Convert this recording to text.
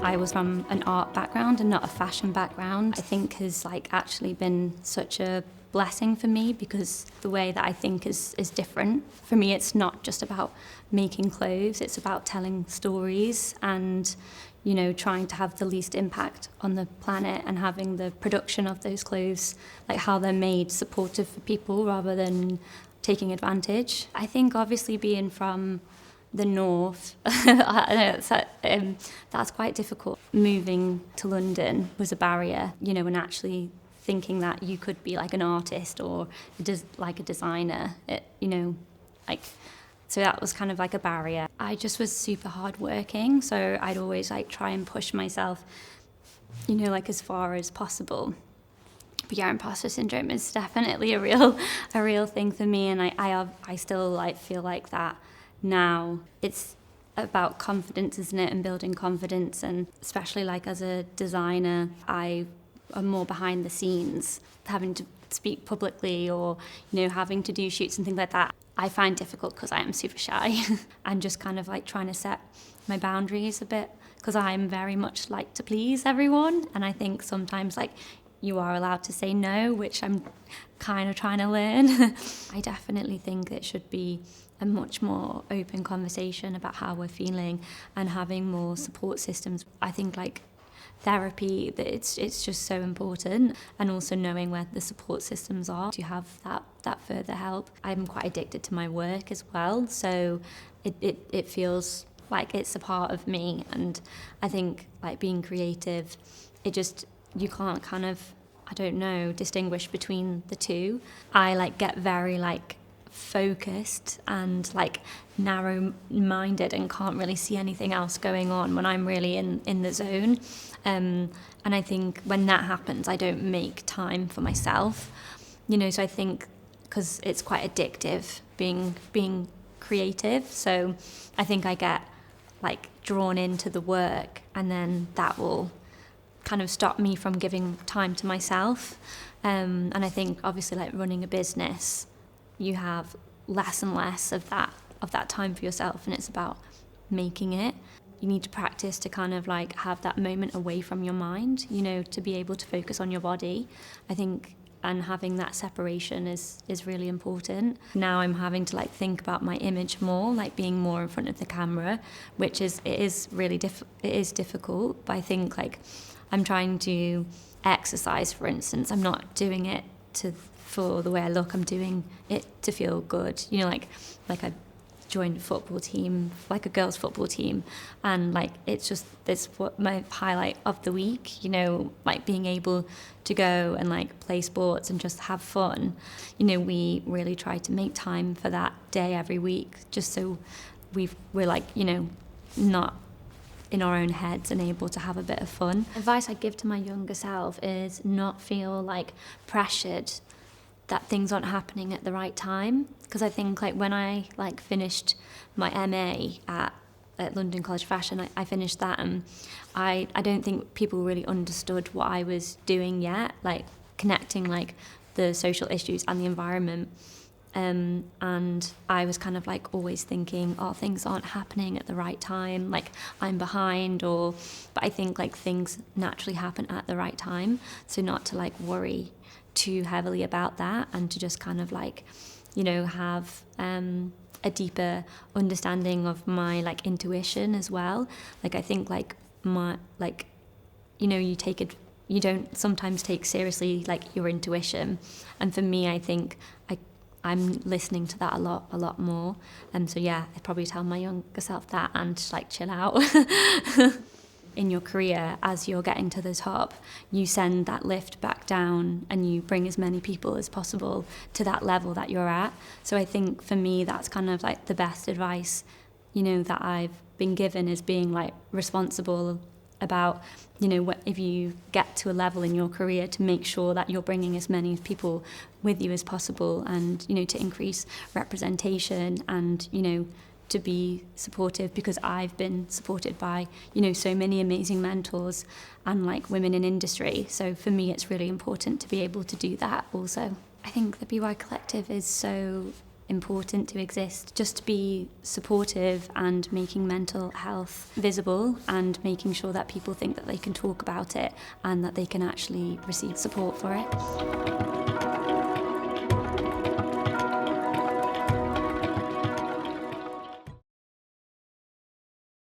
I was from an art background and not a fashion background, I think has like actually been such a blessing for me, because the way that I think is different. For me, it's not just about making clothes, it's about telling stories and, you know, trying to have the least impact on the planet, and having the production of those clothes, like how they're made, supportive for people rather than taking advantage. I think obviously being from the north, that's quite difficult. Moving to London was a barrier, you know, and actually thinking that you could be like an artist or like a designer, so that was kind of like a barrier. I just was super hardworking, so I'd always like try and push myself, you know, like as far as possible. But yeah, imposter syndrome is definitely a real thing for me, and I still like feel like that now. It's about confidence, isn't it, and building confidence, and especially like as a designer, I am more behind the scenes, having to speak publicly or, you know, having to do shoots and things like that. I find difficult because I am super shy and just kind of like trying to set my boundaries a bit, because I'm very much like to please everyone, and I think sometimes like you are allowed to say no, which I'm kind of trying to learn. I definitely think it should be a much more open conversation about how we're feeling and having more support systems. I think like therapy, it's just so important, and also knowing where the support systems are to have that further help. I'm quite addicted to my work as well, so it feels like it's a part of me, and I think like being creative, you can't kind of, I don't know, distinguish between the two. I like get very like focused and like narrow-minded and can't really see anything else going on when I'm really in the zone. And I think when that happens, I don't make time for myself. You know, so I think because it's quite addictive being creative, so I think I get like drawn into the work, and then that will kind of stop me from giving time to myself. And I think obviously like running a business, you have less and less of that time for yourself, and it's about making it. You need to practice to kind of like have that moment away from your mind, you know, to be able to focus on your body, I think, and having that separation is really important. Now I'm having to like think about my image more, like being more in front of the camera, which is difficult, but I think like I'm trying to exercise, for instance. I'm not doing it for the way I look. I'm doing it to feel good. You know, like I joined a football team, like a girls' football team, and like it's what my highlight of the week. You know, like being able to go and like play sports and just have fun. You know, we really try to make time for that day every week, just so we're like, you know, not in our own heads and able to have a bit of fun. Advice I give to my younger self is not feel like pressured that things aren't happening at the right time, because I think like when I like finished my MA at London College of Fashion, I finished that, and I don't think people really understood what I was doing yet, like connecting like the social issues and the environment. And I was kind of like always thinking, oh, things aren't happening at the right time, like I'm behind, but I think like things naturally happen at the right time, so not to like worry too heavily about that, and to just kind of like, you know, have a deeper understanding of my like intuition as well. Like I think like my like, you know, you don't sometimes take seriously like your intuition, and for me I think I'm listening to that a lot more. And so yeah, I'd probably tell my younger self that, and just like chill out. In your career, as you're getting to the top, you send that lift back down and you bring as many people as possible to that level that you're at. So I think for me, that's kind of like the best advice, you know, that I've been given, is being like responsible about, you know, if you get to a level in your career, to make sure that you're bringing as many people with you as possible, and, you know, to increase representation, and, you know, to be supportive, because I've been supported by, you know, so many amazing mentors and like women in industry. So for me, it's really important to be able to do that also. I think the BY Collective is so important to exist, just to be supportive and making mental health visible and making sure that people think that they can talk about it and that they can actually receive support for it.